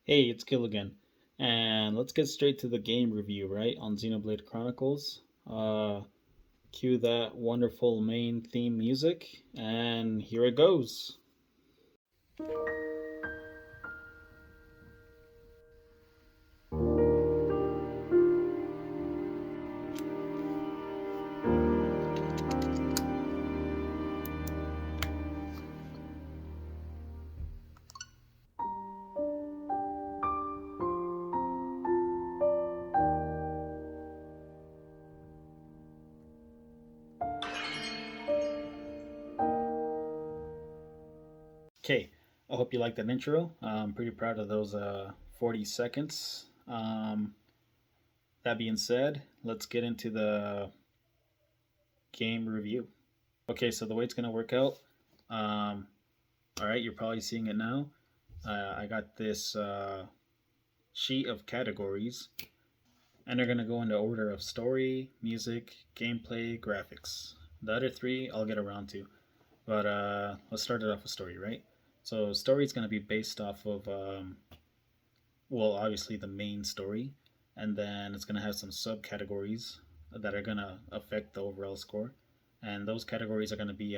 Hey, it's Kill again. And let's get straight to the game review, right? On Xenoblade Chronicles. Cue that wonderful main theme music, and here it goes. Okay, I hope you like that intro. I'm pretty proud of those 40 seconds. That being said, let's get into the game review. Okay, so the way it's going to work out, um, all right, you're probably seeing it now. I got this sheet of categories, and they're gonna go in the order of story, music, gameplay, graphics. The other three I'll get around to, but let's start it off with story, right? So story is gonna be based off of well, obviously the main story, and then it's gonna have some subcategories that are gonna affect the overall score, and those categories are gonna be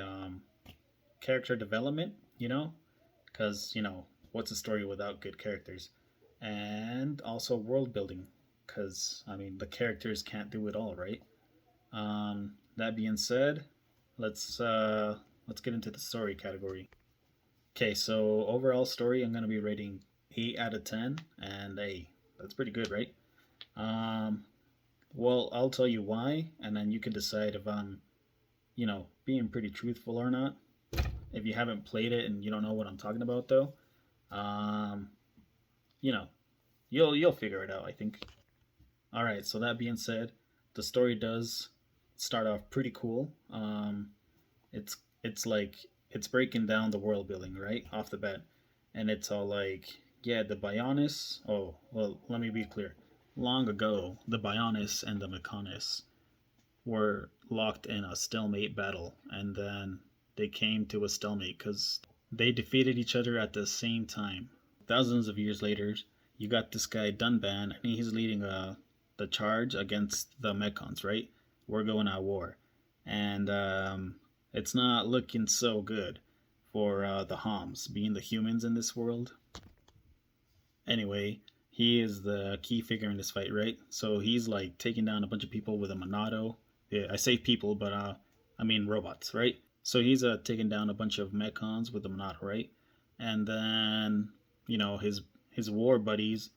character development, because what's a story without good characters, and also world building, because I mean the characters can't do it all, right? That being said, let's get into the story category. Okay, so overall story, I'm gonna be rating 8 out of 10, and hey, that's pretty good, right? Um, well, I'll tell you why, and then you can decide if I'm, being pretty truthful or not. If you haven't played it and you don't know what I'm talking about, though, um, you know, you'll figure it out, I think. All right. So that being said, the story does start off pretty cool. It's it's like it's breaking down the world building right off the bat, and it's all like, yeah, the Bionis. Oh, well, let me be clear. Long ago, the Bionis and the Mechonis were locked in a stalemate battle, and then they came to a stalemate because they defeated each other at the same time. Thousands of years later, you got this guy Dunban, and he's leading the charge against the Mechons, right? We're going at war, and it's not looking so good for the Homs, being the humans in this world. Anyway, he is the key figure in this fight, right? So he's like taking down a bunch of people with a Monado. Yeah, I say people, but I mean robots, right? So he's taking down a bunch of Mechons with the Monado, right? And then his war buddies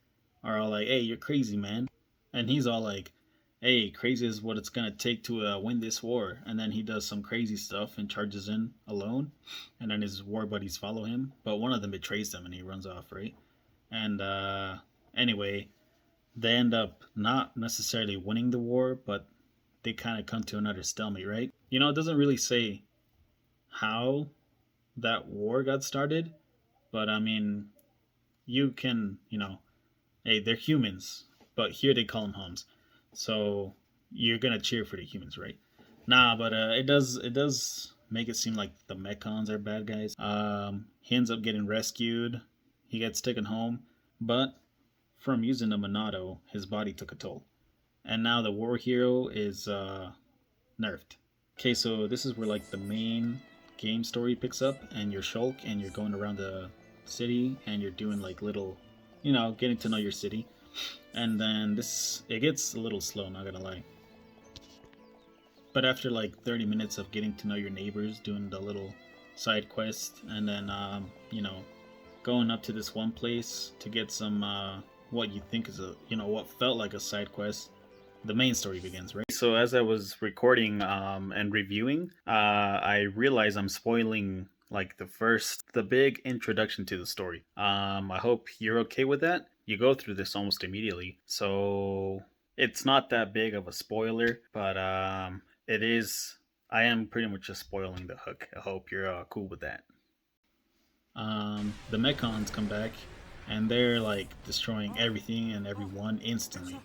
are all like, "Hey, you're crazy, man," and he's all like, "Hey, crazy is what it's gonna take to win this war." And then he does some crazy stuff and charges in alone, and then his war buddies follow him, but one of them betrays them and he runs off, right? And anyway, they end up not necessarily winning the war, but they kind of come to another stalemate, right? It doesn't really say how that war got started, but I mean, you can, hey, they're humans, but here they call them Homs. So you're gonna cheer for the humans, right? Nah, but it does make it seem like the Mechons are bad guys. He ends up getting rescued. He gets taken home, but from using the Monado, his body took a toll, and now the war hero is nerfed. Okay, so this is where like the main game story picks up, and you're Shulk, and you're going around the city, and you're doing like little, getting to know your city, and then this it gets a little slow, not gonna lie. But after like 30 minutes of getting to know your neighbors, doing the little side quest, and then going up to this one place to get some what you think is what felt like a side quest, the main story begins, right? So as I was recording and reviewing, I realized I'm spoiling like the big introduction to the story. I hope you're okay with that. You go through this almost immediately, so it's not that big of a spoiler, but it is. I am pretty much just spoiling the hook. I hope you're cool with that. The Mechons come back, and they're like destroying everything and everyone instantly.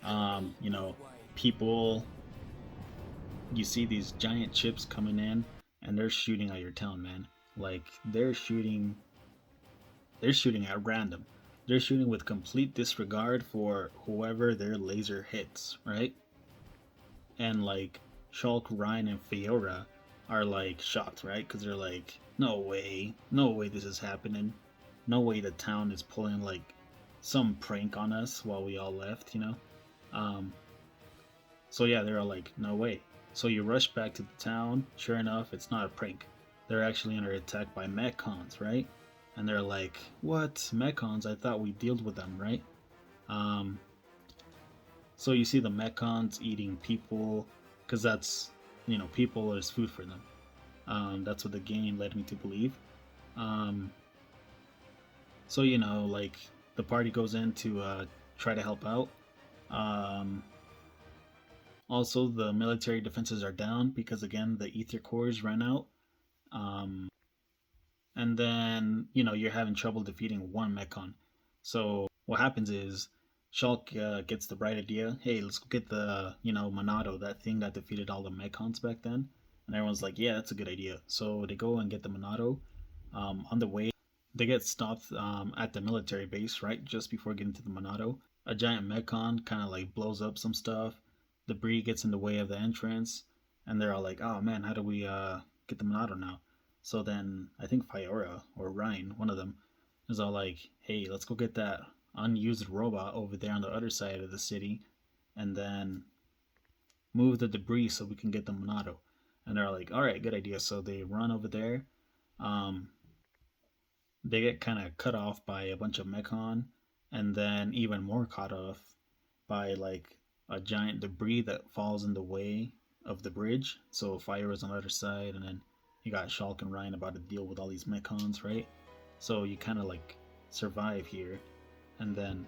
Um, you know, People, you see these giant chips coming in, and they're shooting at your town, man. Like they're shooting at random. they're shooting with complete disregard for whoever their laser hits, right? And like Shulk, Ryan, and Fiora are like shocked, right? Because they're like, no way this is happening. No way the town is pulling like some prank on us while we all left, you know? Um, so yeah, they're all like, no way. So you rush back to the town. Sure enough, it's not a prank. They're actually under attack by Mechons, right? And they're like, what? Mechons? I thought we dealt with them, right? Um, so you see the Mechons eating people, because that's, people is food for them. That's what the game led me to believe. Um, so, like, the party goes in to try to help out. Um, Also, the military defenses are down because, again, the ether cores ran out. Um, and then, you're having trouble defeating one Mechon. So, what happens is Shulk gets the bright idea, hey, let's go get the, Monado, that thing that defeated all the Mechons back then. And everyone's like, yeah, that's a good idea. So, they go and get the Monado. On the way, they get stopped at the military base, right? Just before getting to the Monado. A giant Mechon kind of like blows up some stuff. Debris gets in the way of the entrance. And they're all like, oh man, how do we get the Monado now? So then I think Fiora or Ryan, one of them, is all like, hey, let's go get that unused robot over there on the other side of the city and then move the debris so we can get the Monado. And they're like, all right, good idea. So they run over there. Um, they get kind of cut off by a bunch of Mechon, and then even more cut off by like a giant debris that falls in the way of the bridge. So Fire is on the other side, and then you got Shulk and Ryan about to deal with all these Mechons, right? So you kind of like survive here, and then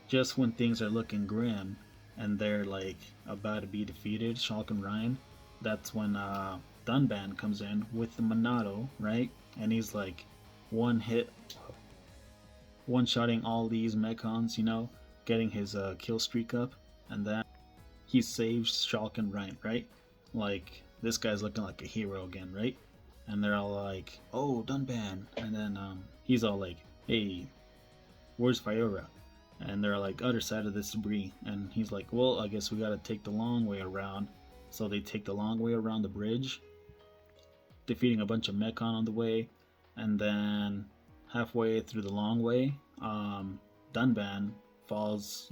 just when things are looking grim and they're like about to be defeated, Shulk and Ryan, that's when Dunban comes in with the Monado, right? And he's like one hit, one shotting all these Mechons, getting his kill streak up, and then he saves Shulk and Ryan, right? Like this guy's looking like a hero again, right? And they're all like, "Oh, Dunban," and then he's all like, "Hey, where's Fiora?" And they're like, "Other side of this debris," and he's like, "Well, I guess we gotta take the long way around." So they take the long way around the bridge, defeating a bunch of Mechon on the way, and then halfway through the long way, Dunban falls,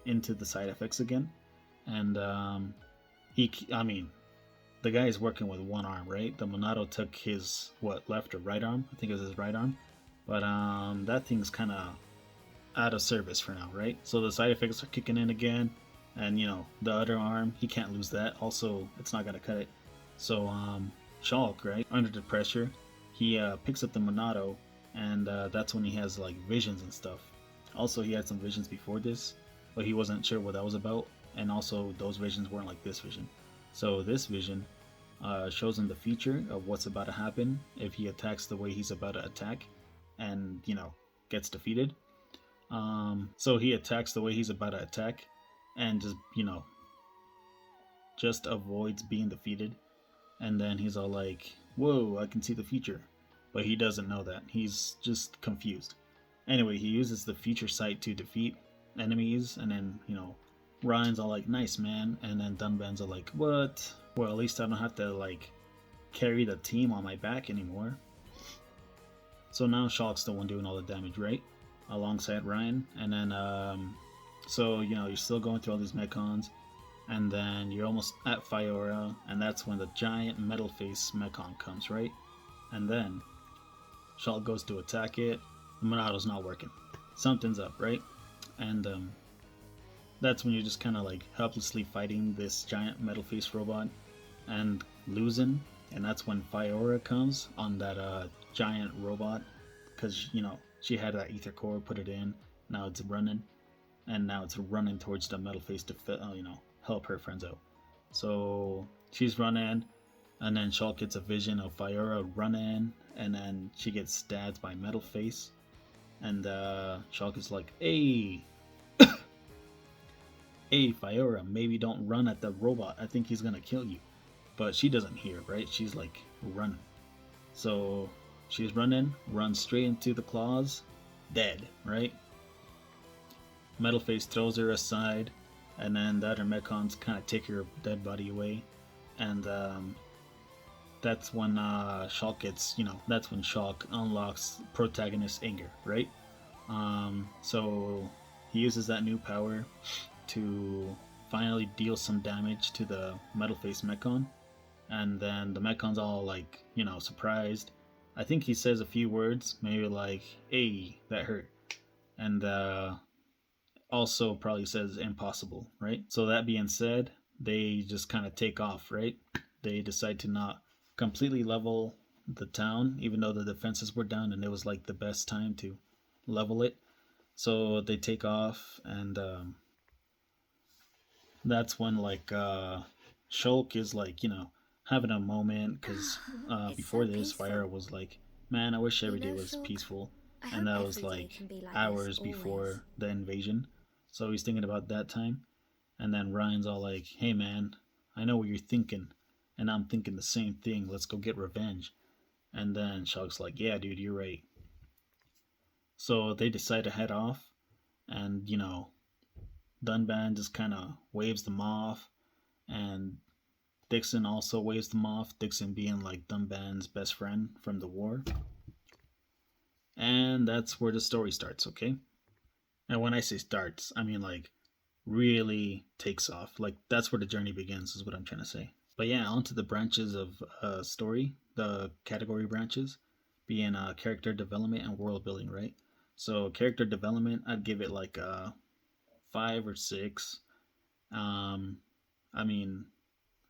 into the side effects again, and I mean, the guy is working with one arm, right? The Monado took his left or right arm? I think it was his right arm, but that thing's kind of out of service for now, right? So the side effects are kicking in again, and the other arm, he can't lose that. Also, it's not gonna cut it. So Shulk, right, under the pressure, he picks up the Monado, and that's when he has like visions and stuff. Also, he had some visions before this, but he wasn't sure what that was about, and also those visions weren't like this vision. So this vision shows him the future of what's about to happen if he attacks the way he's about to attack, and gets defeated. So he attacks the way he's about to attack, and just avoids being defeated. And then he's all like, "Whoa, I can see the future," but he doesn't know that. He's just confused. Anyway, he uses the future sight to defeat enemies, and then Ryan's all like, "Nice, man," and then Dunban's all like, "What? Well, at least I don't have to like carry the team on my back anymore." So now Shulk's the one doing all the damage, right? Alongside Ryan, and then so you're still going through all these Mechons, and then you're almost at Fiora, and that's when the giant metal face Mechon comes, right? And then Shulk goes to attack it. The Monado's not working. Something's up, right? And that's when you're just kind of like helplessly fighting this giant metal face robot and losing. And that's when Fiora comes on that giant robot, because she had that ether core, put it in. Now it's running, and now it's running towards the metal face to help her friends out. So she's running, and then Shulk gets a vision of Fiora running, and then she gets stabbed by metal face, and Shulk is like, "Hey, hey, Fiora, maybe don't run at the robot. I think he's gonna kill you." But she doesn't hear, right? She's like, "Run." So she's running, runs straight into the claws, dead, right? Metalface throws her aside, and then the other Mechons kind of take her dead body away, and that's when Shulk gets, that's when Shulk unlocks protagonist anger, right? So he uses that new power to finally deal some damage to the Metalface Mechon, and then the Mechon's all like, surprised. I think he says a few words, maybe like, "Hey, that hurt," and also probably says "impossible," right? So that being said, they just kind of take off, right? They decide to not completely level the town, even though the defenses were down, and it was like the best time to level it. So they take off, and that's when like Shulk is like, having a moment because It's before so this, Fire peaceful. was like, man, I wish You every day know, was Shulk, peaceful, I and hope that was every day like can be like this, hours always. before the invasion. So he's thinking about that time, and then Ryan's all like, hey man, I know what you're thinking, and I'm thinking the same thing. Let's go get revenge. And then Shulk's like, yeah, dude, you're right. So they decide to head off, and Dunban just kind of waves them off, and Dixon also waves them off. Dixon being like Dunban's best friend from the war. And that's where the story starts, okay? And when I say starts, I mean like really takes off. Like that's where the journey begins, is what I'm trying to say. But yeah, onto the branches of story, the category branches, being character development and world building, right? So character development, I'd give it like a 5 or 6. Um, I mean,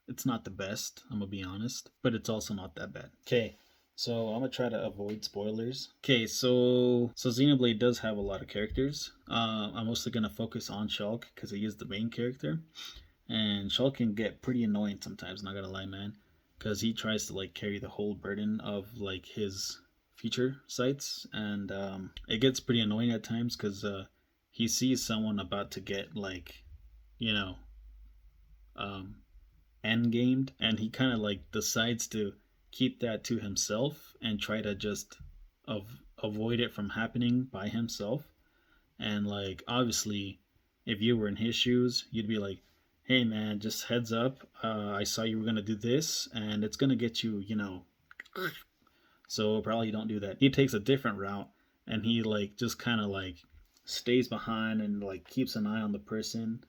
it's not the best, I'm gonna be honest, but it's also not that bad. Okay, so I'm gonna try to avoid spoilers. Okay, so Xenoblade does have a lot of characters. I'm mostly gonna focus on Shulk because he is the main character, and Shulk can get pretty annoying sometimes. Not gonna lie, man, because he tries to like carry the whole burden of like his future sites, and it gets pretty annoying at times because he sees someone about to get like, you know, um, end gamed, and he kind of like decides to keep that to himself and try to just avoid it from happening by himself. And like obviously, if you were in his shoes, you'd be like, "Hey man, just heads up, I saw you were gonna do this, and it's gonna get you, So probably don't do that." He takes a different route, and he like just kind of like stays behind and like keeps an eye on the person,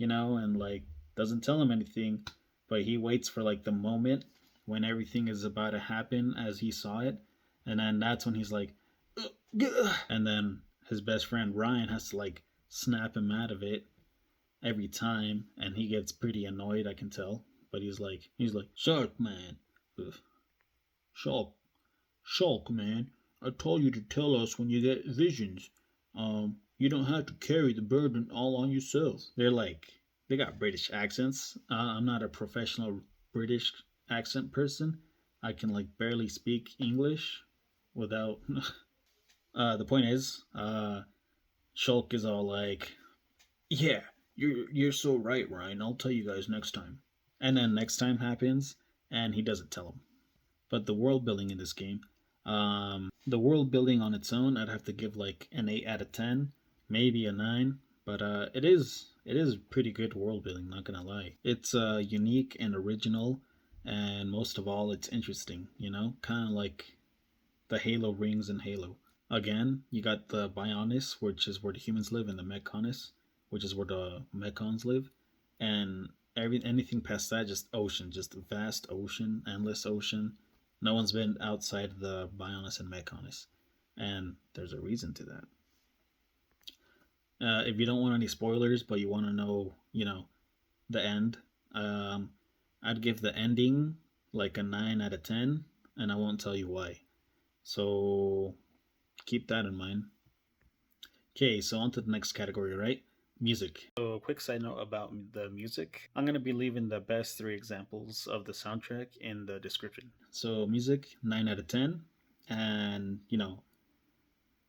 and like doesn't tell him anything, but he waits for like the moment when everything is about to happen as he saw it, and then that's when he's like, "Ugh," and then his best friend Ryan has to like snap him out of it every time, and he gets pretty annoyed, I can tell. But he's like, "Shark man, Ugh. Shulk, Shulk man, I told you to tell us when you get visions. You don't have to carry the burden all on yourself." They got British accents. I'm not a professional British accent person. I can like barely speak English without. The point is, Shulk is all like, "Yeah, you're so right, Ryan. I'll tell you guys next time." And then next time happens, and he doesn't tell him. But the world building in this game, the world building on its own, I'd have to give like an 8 out of 10, maybe a 9. But it is pretty good world building. Not gonna lie, it's unique and original, and most of all, it's interesting. Kind of like the Halo rings in Halo. Again, you got the Bionis, which is where the humans live, and the Mechonis, which is where the Mechons live, and anything past that, just ocean, just vast ocean, endless ocean. No one's been outside the Bionis and Mechonis, and there's a reason to that. If you don't want any spoilers, but you want to know, the end, um, I'd give the ending like a 9 out of 10, and I won't tell you why. So keep that in mind. Okay, so on to the next category, right? Music. So, a quick side note about the music. I'm going to be leaving the best 3 examples of the soundtrack in the description. So, music, 9 out of 10. And,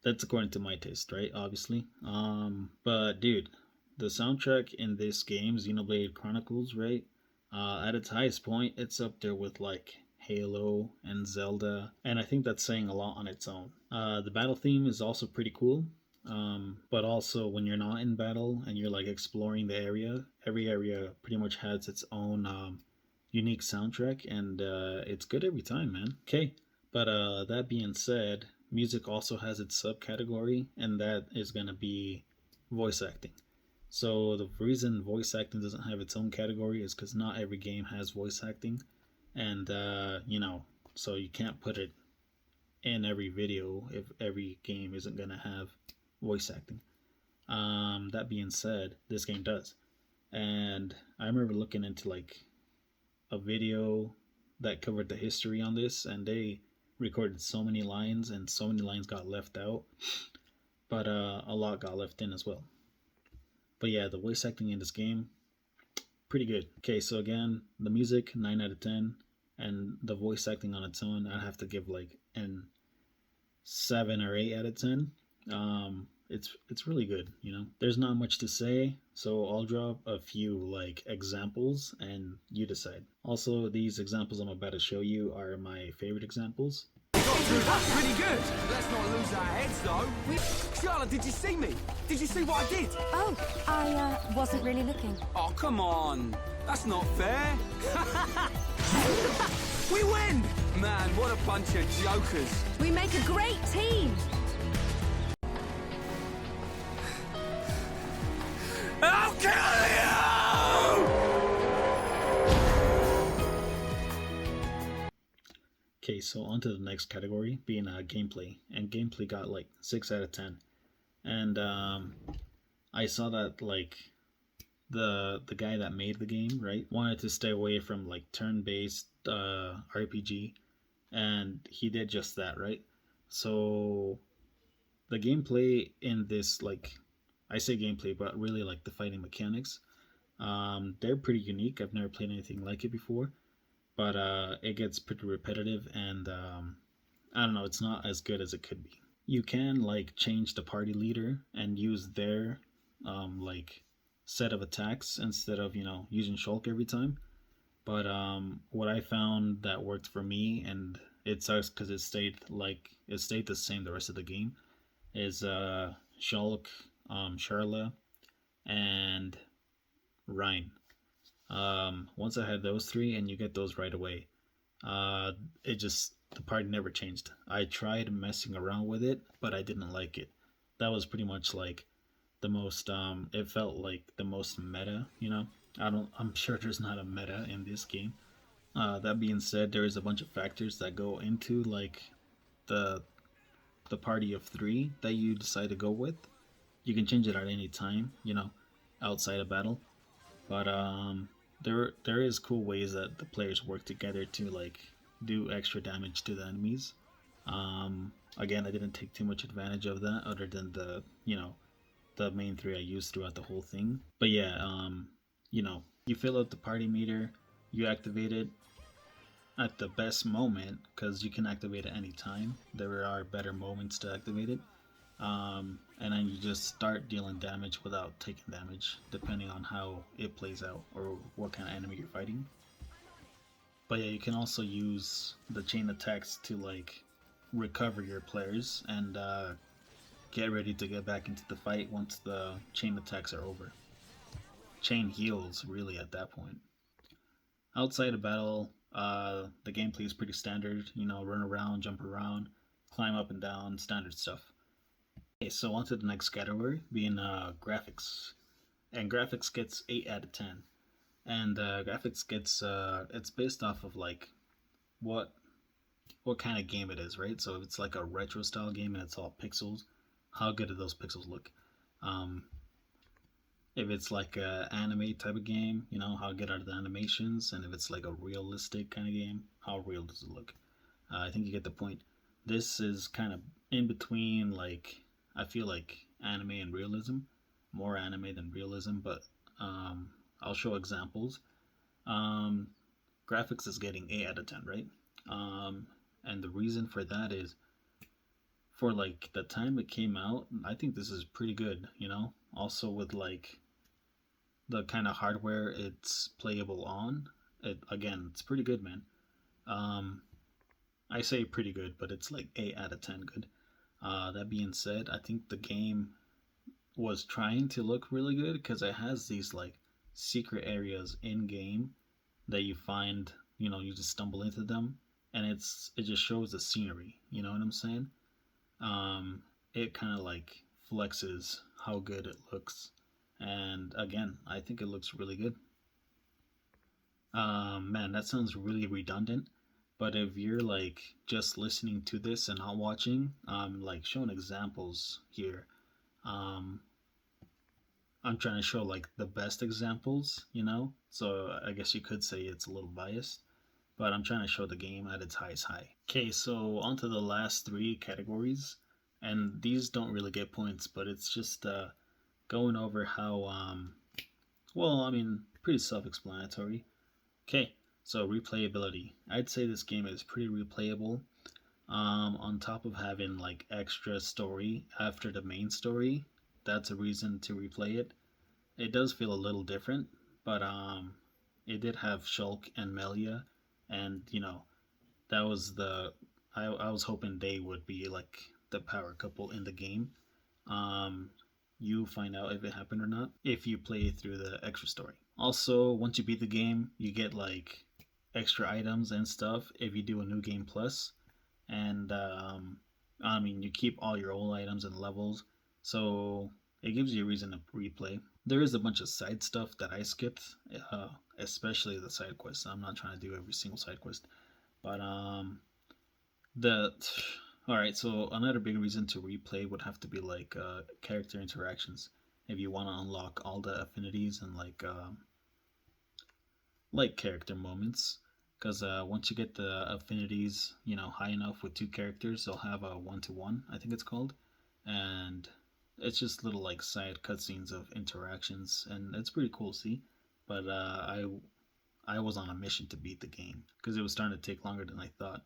that's according to my taste, right? Obviously. But, dude, the soundtrack in this game, Xenoblade Chronicles, right? At its highest point, it's up there with, like, Halo and Zelda, and I think that's saying a lot on its own. The battle theme is also pretty cool, but also when you're not in battle and you're like exploring the area, every area pretty much has its own unique soundtrack, and it's good every time, man. Okay, but that being said, music also has its subcategory, and that is gonna be voice acting. So the reason voice acting doesn't have its own category is because not every game has voice acting, and so you can't put it in every video if every game isn't gonna have voice acting. That being said, this game does, and I remember looking into like a video that covered the history on this, and they recorded so many lines, and so many lines got left out, but a lot got left in as well. But yeah, the voice acting in this game, pretty good. Okay, so again, the music 9 out of 10, and the voice acting on its own, I'd have to give like an 7 or 8 out of 10. It's really good. There's not much to say, so I'll drop a few like examples, and you decide. Also, these examples I'm about to show you are my favorite examples. That's pretty good. Let's not lose our heads, though. Charlotte, did you see me? Did you see what I did? Oh, I wasn't really looking. Oh, come on. That's not fair. We win! Man, what a bunch of jokers. We make a great team. I'll kill you! Okay, so on to the next category, being gameplay. And gameplay got like 6 out of 10. And I saw that like the guy that made the game, right, wanted to stay away from like turn-based RPG, and he did just that, right? So the gameplay in this, like, I say gameplay, but really like the fighting mechanics, they're pretty unique. I've never played anything like it before, but it gets pretty repetitive, and I don't know, it's not as good as it could be. You can like change the party leader and use their like set of attacks instead of using Shulk every time. But what I found that worked for me, and it sucks because it stayed the same the rest of the game, is Shulk, Charla, and Rhine. Once I had those three, and you get those right away, the party never changed. I tried messing around with it, but I didn't like it. That was pretty much like the most. It felt like the most meta. I'm sure there's not a meta in this game. That being said, there is a bunch of factors that go into like the party of three that you decide to go with. You can change it at any time, outside of battle. But there is cool ways that the players work together to like do extra damage to the enemies. Again, I didn't take too much advantage of that, other than the main three I used throughout the whole thing. But yeah, you fill up the party meter, you activate it at the best moment, because you can activate it any time. There are better moments to activate it. And then you just start dealing damage without taking damage, depending on how it plays out or what kind of enemy you're fighting. But yeah, you can also use the chain attacks to like recover your players and get ready to get back into the fight once the chain attacks are over. Chain heals really at that point. Outside of battle, the gameplay is pretty standard. Run around, jump around, climb up and down, standard stuff. Okay, so on to the next category, being graphics. And graphics gets 8 out of 10. And graphics gets it's based off of like what kind of game it is, right? So if it's like a retro style game and it's all pixels, how good do those pixels look? If it's like a anime type of game, how good are the animations? And if it's like a realistic kind of game, how real does it look? I think you get the point. This is kind of in between, like, I feel like anime and realism, more anime than realism, but I'll show examples. Graphics is getting 8 out of 10, right? And the reason for that is, for like the time it came out, I think this is pretty good. Also with like the kind of hardware it's playable on, it's pretty good, man. Um, I say pretty good, but it's like 8 out of 10 good. That being said, I think the game was trying to look really good because it has these like secret areas in game that you find, you just stumble into them, and it just shows the scenery. You know what I'm saying? Um, it kind of like flexes how good it looks, and again, I think it looks really good. Man, that sounds really redundant. But if you're like just listening to this and not watching, like showing examples here. Um, I'm trying to show like the best examples. So I guess you could say it's a little biased, but I'm trying to show the game at its highest high. Okay, so on to the last three categories, and these don't really get points, but it's just going over how, well, I mean, pretty self explanatory. Okay, so replayability. I'd say this game is pretty replayable. On top of having like extra story after the main story, that's a reason to replay it. It does feel a little different, but it did have Shulk and Melia, and that was the I was hoping they would be like the power couple in the game. Um, you find out if it happened or not if you play through the extra story. Also, once you beat the game, you get like extra items and stuff if you do a new game plus, and I mean you keep all your old items and levels, so it gives you a reason to replay. There is a bunch of side stuff that I skipped, uh, especially the side quests. I'm not trying to do every single side quest, but the all right. So another big reason to replay would have to be like character interactions. If you want to unlock all the affinities and like character moments, because once you get the affinities, high enough with two characters, they'll have a 1-to-1, I think it's called, and it's just little like side cutscenes of interactions, and it's pretty cool to see. But I was on a mission to beat the game because it was starting to take longer than I thought,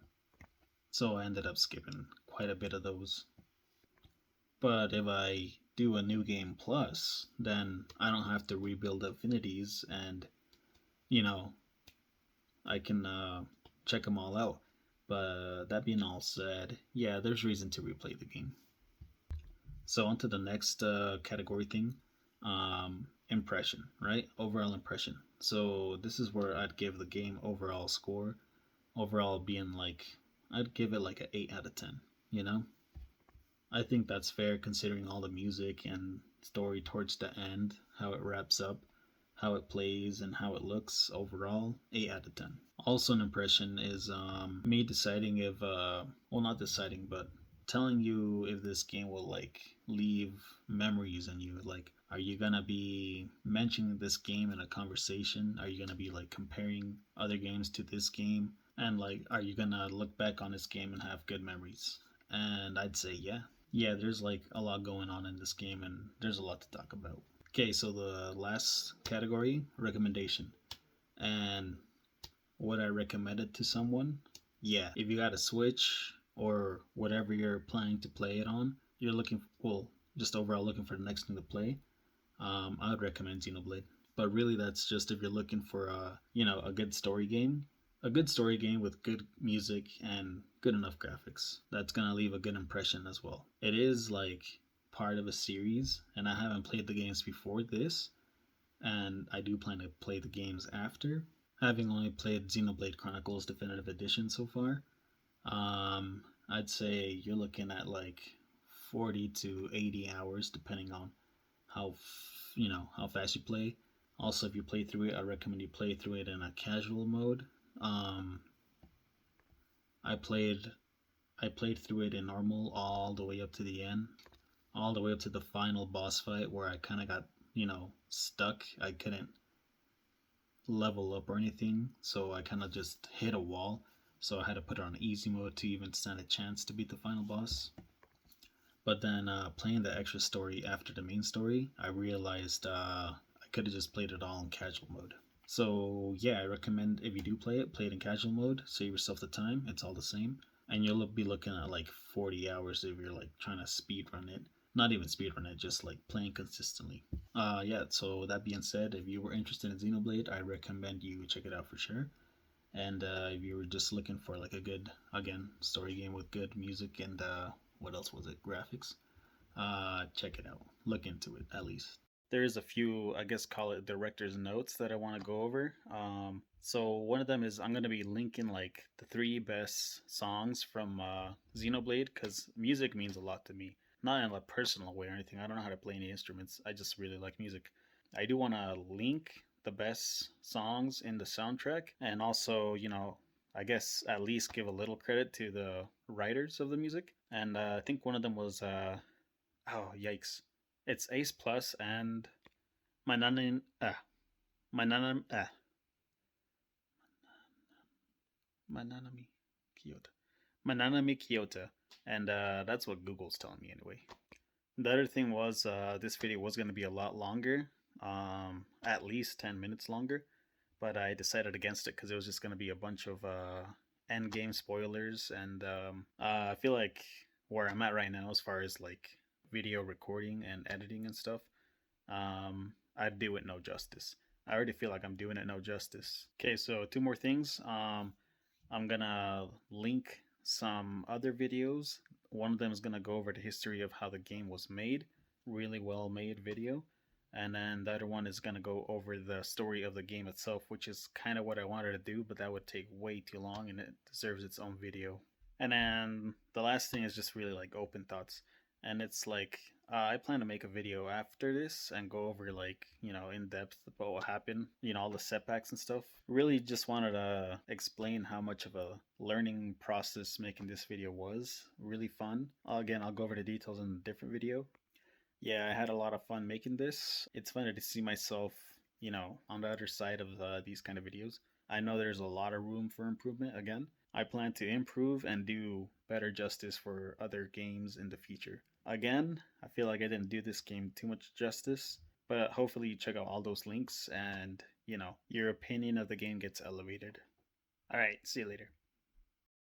so I ended up skipping quite a bit of those. But if I do a new game plus, then I don't have to rebuild affinities, and you know I can check them all out. But that being all said, yeah, there's reason to replay the game. So on to the next category thing, impression, right? Overall impression. So this is where I'd give the game overall score. Overall being like, I'd give it like an 8 out of 10. You know, I think that's fair considering all the music and story towards the end, how it wraps up, how it plays, and how it looks. Overall, 8 out of 10. Also, an impression is me deciding if, well, not deciding, but telling you if this game will like leave memories in you. Like, are you gonna be mentioning this game in a conversation? Are you gonna be like comparing other games to this game? And like, are you gonna look back on this game and have good memories? And I'd say yeah. Yeah, there's like a lot going on in this game, and there's a lot to talk about. Okay, so the last category, recommendation. And would I recommend it to someone? Yeah, if you got a Switch or whatever you're planning to play it on, you're looking, well, just overall looking for the next thing to play, I would recommend Xenoblade. But really, that's just if you're looking for a good story game, a good story game with good music and good enough graphics. That's gonna leave a good impression as well. It is like part of a series, and I haven't played the games before this, and I do plan to play the games after. Having only played Xenoblade Chronicles Definitive Edition so far, I'd say you're looking at like 40 to 80 hours, depending on how fast you play. Also, if you play through it, I recommend you play through it in a casual mode. Um, I played I played through it in normal all the way up to the end, all the way up to the final boss fight where I kind of got stuck. I couldn't level up or anything, so I kind of just hit a wall. So I had to put it on easy mode to even stand a chance to beat the final boss. But then playing the extra story after the main story, I realized I could have just played it all in casual mode. So yeah, I recommend if you do play it in casual mode. Save yourself the time. It's all the same, and you'll be looking at like 40 hours if you're like trying to speed run it. Not even speed run it, just like playing consistently. Yeah. So that being said, if you were interested in Xenoblade, I recommend you check it out for sure. And if you were just looking for like a good, again, story game with good music and what else was it, graphics, check it out. Look into it at least. There's a few, I guess, call it director's notes that I want to go over. So one of them is I'm gonna be linking like the 3 best songs from Xenoblade because music means a lot to me. Not in a personal way or anything. I don't know how to play any instruments. I just really like music. I do want to link the best songs in the soundtrack and also, I guess at least give a little credit to the writers of the music. And I think one of them was oh, yikes. It's Ace Plus and Mananami, Mananami, Mananami Kyoto. Mananami Kyoto. And that's what Google's telling me anyway. The other thing was this video was going to be a lot longer, at least 10 minutes longer, but I decided against it because it was just going to be a bunch of end game spoilers, and I feel like where I'm at right now as far as like video recording and editing and stuff, I'd do it no justice. I already feel like I'm doing it no justice. Okay, so 2 more things. I'm gonna link some other videos. One of them is gonna go over the history of how the game was made, really well made video. And then the other one is gonna go over the story of the game itself, which is kind of what I wanted to do, but that would take way too long and it deserves its own video. And then the last thing is just really like open thoughts. And it's like I plan to make a video after this and go over like in depth about what happened, all the setbacks and stuff. Really just wanted to explain how much of a learning process making this video was. Really fun. Again, I'll go over the details in a different video. Yeah, I had a lot of fun making this. It's funny to see myself on the other side of these kind of videos. I know there's a lot of room for improvement. Again, I plan to improve and do better justice for other games in the future. Again, I feel like I didn't do this game too much justice, but hopefully you check out all those links and, your opinion of the game gets elevated. Alright, see you later.